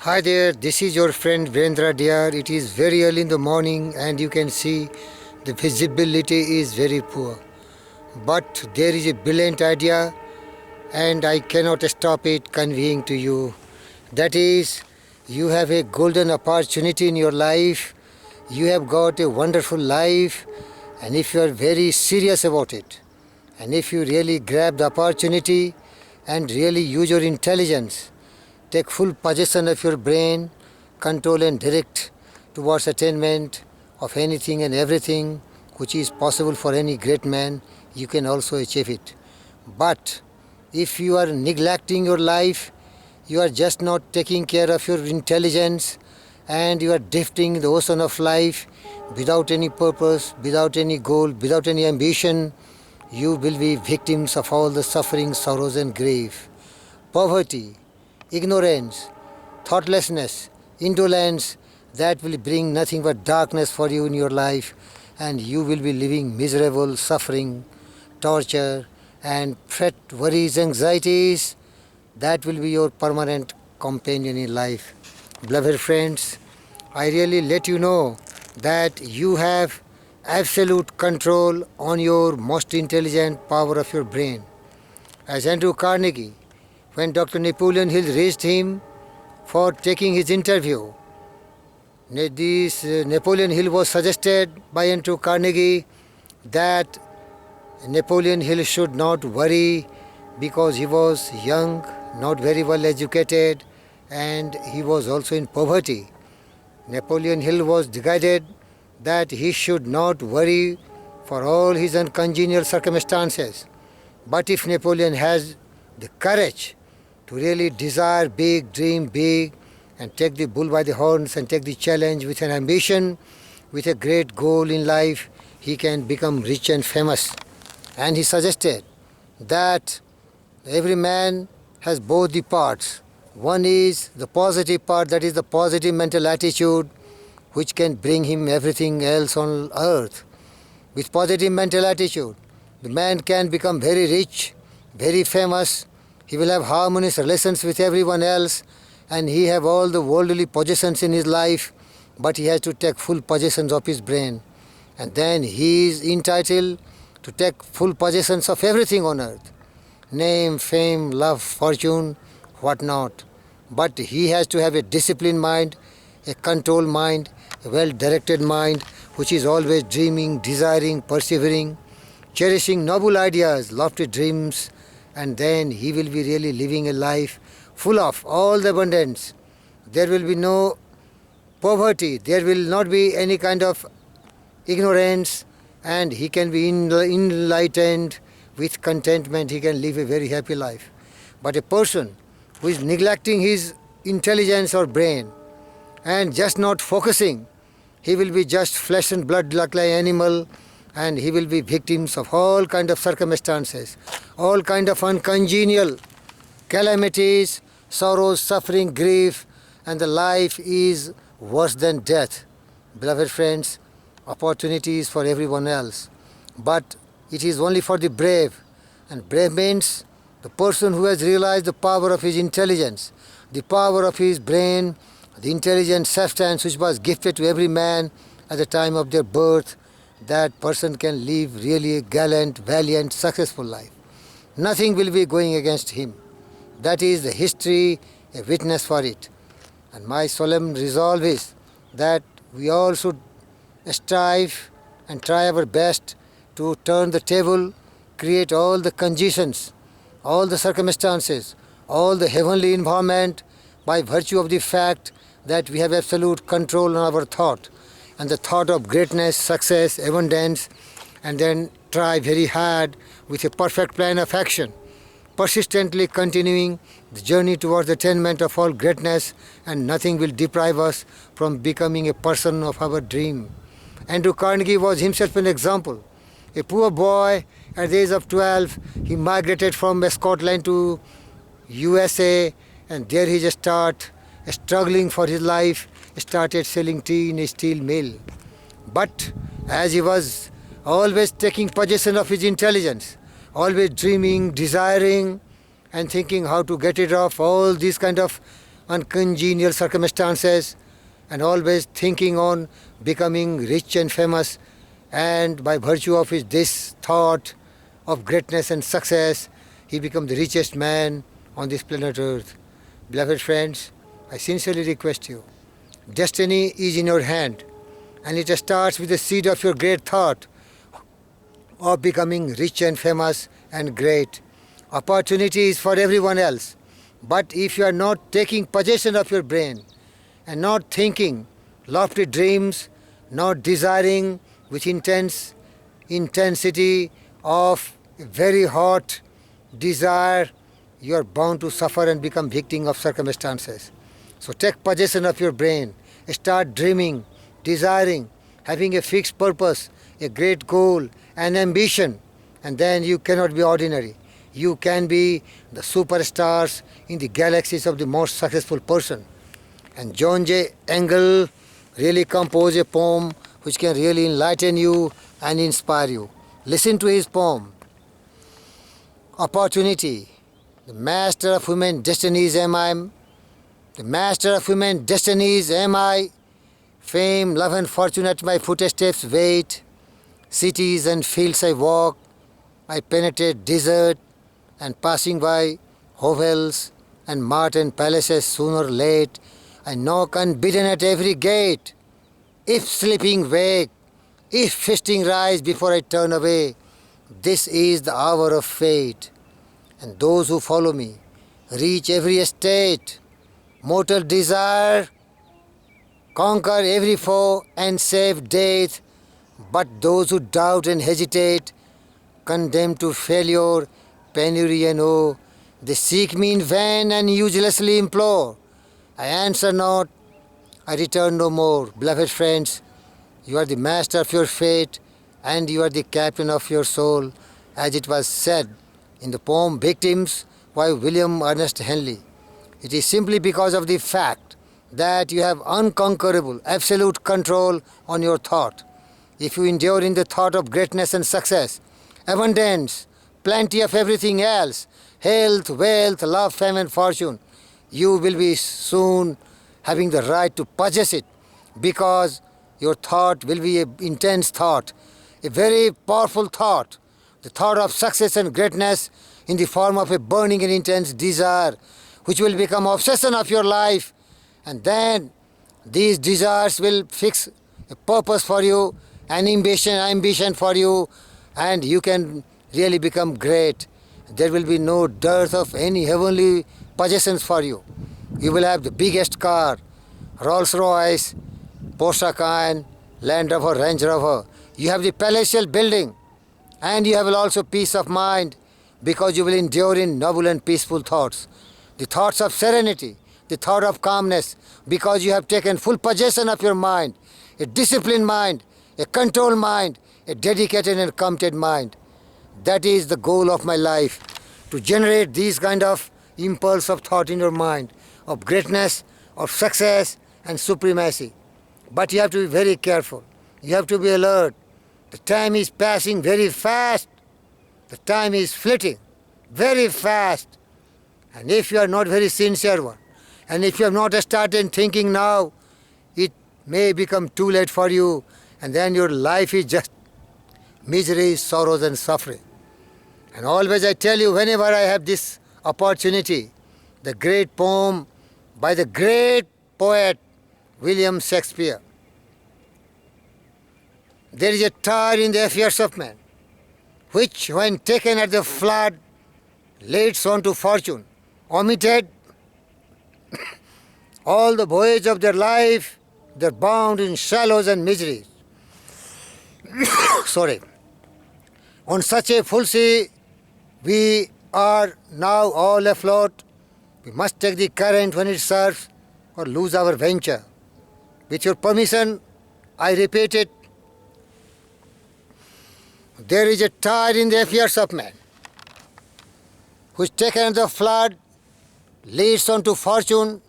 Hi there, this is your friend Virendra dear. It is very early in the morning and you can see the visibility is very poor. But there is a brilliant idea and I cannot stop it conveying to you. That is, you have a golden opportunity in your life. You have got a wonderful life, and if you are very serious about it, and if you really grab the opportunity and really use your intelligence, take full possession of your brain, control and direct towards attainment of anything and everything which is possible for any great man, you can also achieve it. But if you are neglecting your life, you are just not taking care of your intelligence, and you are drifting in the ocean of life without any purpose, without any goal, without any ambition, you will be victims of all the suffering, sorrows and grief. Poverty, ignorance, thoughtlessness, indolence, that will bring nothing but darkness for you in your life, and you will be living miserable, suffering, torture, and fret, worries, anxieties. That will be your permanent companion in life. Beloved friends, I really let you know that you have absolute control on your most intelligent power of your brain. As Andrew Carnegie, when Dr. Napoleon Hill raised him for taking his interview, Napoleon Hill was suggested by Andrew Carnegie that Napoleon Hill should not worry because he was young, not very well educated, and he was also in poverty. Napoleon Hill was decided that he should not worry for all his uncongenial circumstances. But if Napoleon has the courage to really desire big, dream big, and take the bull by the horns and take the challenge with an ambition, with a great goal in life, he can become rich and famous. And he suggested that every man has both the parts. One is the positive part, that is the positive mental attitude, which can bring him everything else on earth. With positive mental attitude, the man can become very rich, very famous. He will have harmonious relations with everyone else, and he have all the worldly possessions in his life, but he has to take full possessions of his brain. And then he is entitled to take full possessions of everything on earth. Name, fame, love, fortune, what not. But he has to have a disciplined mind, a controlled mind, a well-directed mind, which is always dreaming, desiring, persevering, cherishing noble ideas, lofty dreams, and then he will be really living a life full of all the abundance. There will be no poverty, there will not be any kind of ignorance, and he can be enlightened with contentment. He can live a very happy life. But a person who is neglecting his intelligence or brain and just not focusing, he will be just flesh and blood like an animal, and he will be victims of all kind of circumstances, all kind of uncongenial calamities, sorrows, suffering, grief, and the life is worse than death. Beloved friends, opportunity is for everyone else, but it is only for the brave. And brave means the person who has realized the power of his intelligence, the power of his brain, the intelligent substance which was gifted to every man at the time of their birth. That person can live really a gallant, valiant, successful life. Nothing will be going against him. That is the history, a witness for it. And my solemn resolve is that we all should strive and try our best to turn the table, create all the conditions, all the circumstances, all the heavenly environment by virtue of the fact that we have absolute control on our thought, and the thought of greatness, success, abundance, and then try very hard with a perfect plan of action, persistently continuing the journey towards the attainment of all greatness, and nothing will deprive us from becoming a person of our dream. Andrew Carnegie was himself an example. A poor boy at the age of 12, he migrated from Scotland to USA, and there he just started struggling for his life, started selling tea in a steel mill. But as he was always taking possession of his intelligence, always dreaming, desiring, and thinking how to get rid of all these kind of uncongenial circumstances, and always thinking on becoming rich and famous. And by virtue of this thought of greatness and success, he became the richest man on this planet Earth. Beloved friends, I sincerely request you, destiny is in your hand, and it starts with the seed of your great thought of becoming rich and famous and great. Opportunity is for everyone else, but if you are not taking possession of your brain and not thinking lofty dreams, not desiring with intensity of a very hot desire, you are bound to suffer and become victim of circumstances. So take possession of your brain, start dreaming, desiring, having a fixed purpose, a great goal, an ambition, and then you cannot be ordinary. You can be the superstars in the galaxies of the most successful person. And John J. Engel really composed a poem which can really enlighten you and inspire you. Listen to his poem. Opportunity. The master of human destinies am I. The master of human destinies am I. Fame, love and fortune at my footsteps wait. Cities and fields I walk. I penetrate desert and passing by hovels and mart and palaces sooner or late. I knock unbidden at every gate. If sleeping wake, if feasting rise before I turn away, this is the hour of fate. And those who follow me reach every estate. Mortal desire, conquer every foe and save death. But those who doubt and hesitate, condemned to failure, penury and woe, they seek me in vain and uselessly implore. I answer not, I return no more. Beloved friends, you are the master of your fate and you are the captain of your soul, as it was said in the poem Victims by William Ernest Henley. It is simply because of the fact that you have unconquerable, absolute control on your thought. If you endure in the thought of greatness and success, abundance, plenty of everything else, health, wealth, love, fame and fortune, you will be soon having the right to possess it, because your thought will be an intense thought, a very powerful thought, the thought of success and greatness in the form of a burning and intense desire, which will become obsession of your life, and then these desires will fix a purpose for you, an ambition for you, and you can really become great. There will be no dearth of any heavenly possessions for you. You will have the biggest car, Rolls Royce, Porsche Cayenne, Land Rover, Range Rover. You have the palatial building, and you have also peace of mind, because you will endure in noble and peaceful thoughts. The thoughts of serenity, the thought of calmness, because you have taken full possession of your mind, a disciplined mind, a controlled mind, a dedicated and committed mind. That is the goal of my life, to generate these kind of impulse of thought in your mind, of greatness, of success and supremacy. But you have to be very careful. You have to be alert. The time is passing very fast. The time is flitting very fast. And if you are not very sincere one, and if you have not started thinking now, it may become too late for you, and then your life is just misery, sorrows and suffering. And always I tell you, whenever I have this opportunity, the great poem by the great poet William Shakespeare, there is a tide in the affairs of man, which when taken at the flood leads on to fortune, omitted all the voyage of their life, they're bound in shallows and miseries. Sorry. On such a full sea, we are now all afloat. We must take the current when it serves or lose our venture. With your permission, I repeat it. There is a tide in the affairs of man, which taken at the flood leads on to fortune,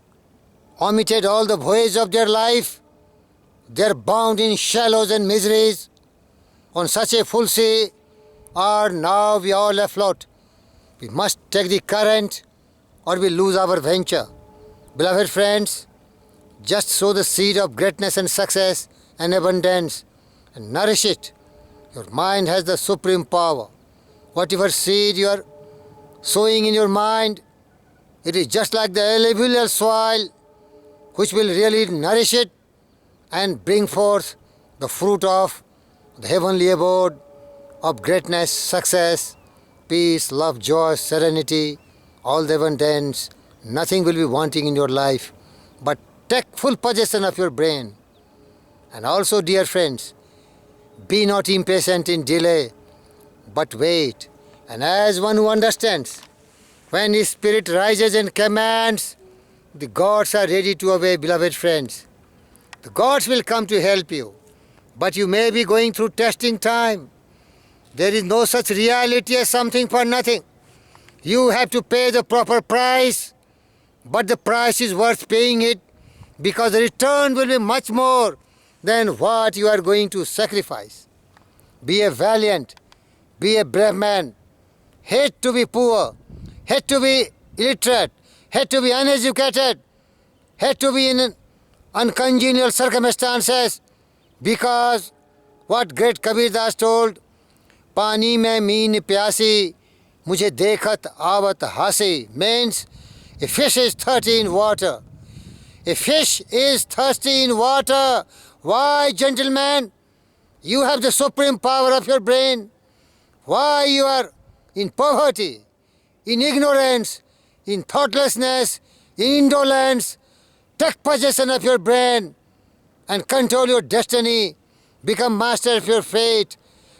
omitted all the voyage of their life, they are bound in shallows and miseries. On such a full sea are now we all afloat. We must take the current or we lose our venture. Beloved friends, just sow the seed of greatness and success and abundance and nourish it. Your mind has the supreme power. Whatever seed you are sowing in your mind, it is just like the alluvial soil which will really nourish it and bring forth the fruit of the heavenly abode of greatness, success, peace, love, joy, serenity, all the abundance. Nothing will be wanting in your life. But take full possession of your brain. And also, dear friends, be not impatient in delay, but wait. And as one who understands, when his spirit rises and commands, the gods are ready to obey, beloved friends. The gods will come to help you. But you may be going through testing time. There is no such reality as something for nothing. You have to pay the proper price, but the price is worth paying it because the return will be much more than what you are going to sacrifice. Be a valiant, be a brave man. Hate to be poor, hate to be illiterate, hate to be uneducated, hate to be in uncongenial circumstances, because what great Kabir Das told, पानी में mean प्यासी मुझे देखत आवत हंसी, means a fish is thirsty in water. A fish is thirsty in water. Why, gentlemen? You have the supreme power of your brain. Why you are in poverty, in ignorance, in thoughtlessness, in indolence? Take possession of your brain and control your destiny. Become master of your fate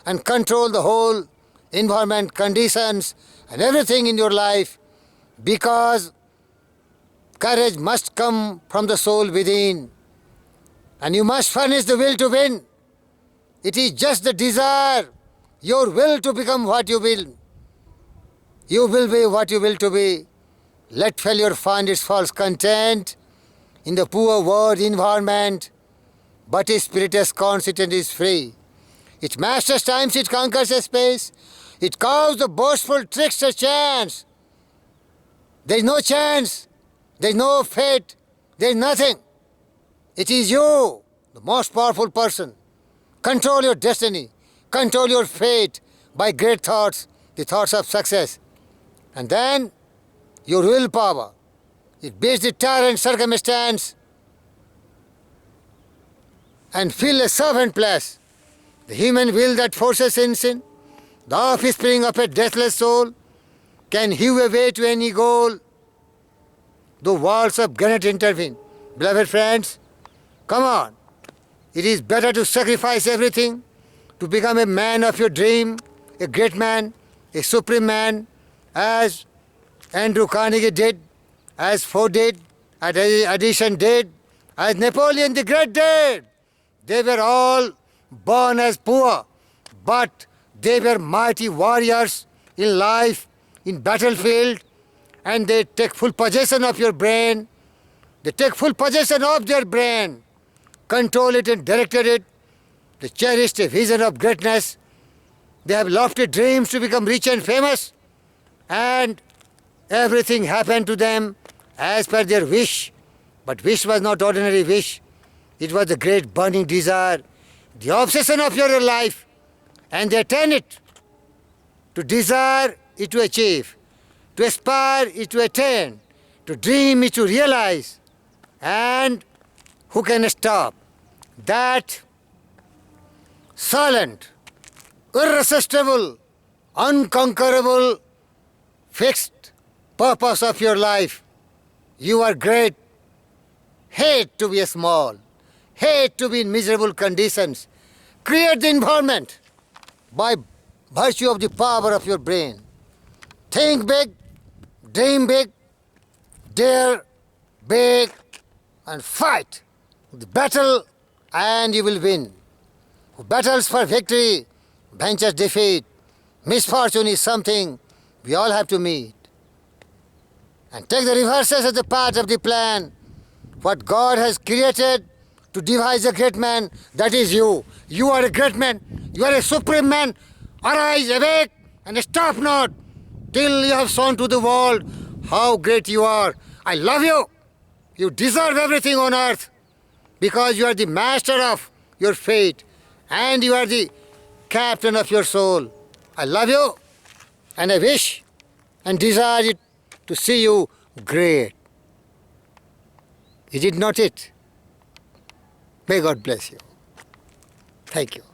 and control the whole environment, conditions, and everything in your life, because courage must come from the soul within, and you must furnish the will to win. It is just the desire, your will to become what you will. You will be what you will to be. Let failure find its false content in the poor world environment, but its spirit is constant, is free. It masters times, it conquers a space. It calls the boastful trickster chance. There is no chance. There is no fate. There is nothing. It is you, the most powerful person. Control your destiny. Control your fate by great thoughts, the thoughts of success. And then your willpower. It beats the tyrant circumstance and fill a servant place. The human will that forces in sin, the offspring of a deathless soul, can hew a way to any goal. The walls of granite intervene. Beloved friends, come on. It is better to sacrifice everything to become a man of your dream, a great man, a supreme man, as Andrew Carnegie did, as Ford did, as Edison did, as Napoleon the Great did. They were all born as poor, but they were mighty warriors in life, in battlefield, and they take full possession of your brain. They take full possession of their brain, control it and directed it. They cherished a vision of greatness. They have lofty dreams to become rich and famous, and everything happened to them as per their wish. But wish was not ordinary wish. It was the great burning desire, the obsession of your life, and they attain it. To desire is to achieve, to aspire is to attain, to dream is to realize. And who can stop that silent, irresistible, unconquerable, fixed purpose of your life? You are great. Hate to be small. Hate to be in miserable conditions. Create the environment by virtue of the power of your brain. Think big, dream big, dare big, and fight the battle, and you will win. Who battles for victory ventures defeat. Misfortune is something we all have to meet. And take the reverses as a part of the plan. What God has created to devise a great man, that is you. You are a great man. You are a supreme man. Arise, awake, and stop not till you have shown to the world how great you are. I love you. You deserve everything on earth because you are the master of your fate and you are the captain of your soul. I love you and I wish and desire it to see you great. Is it not it? May God bless you. Thank you.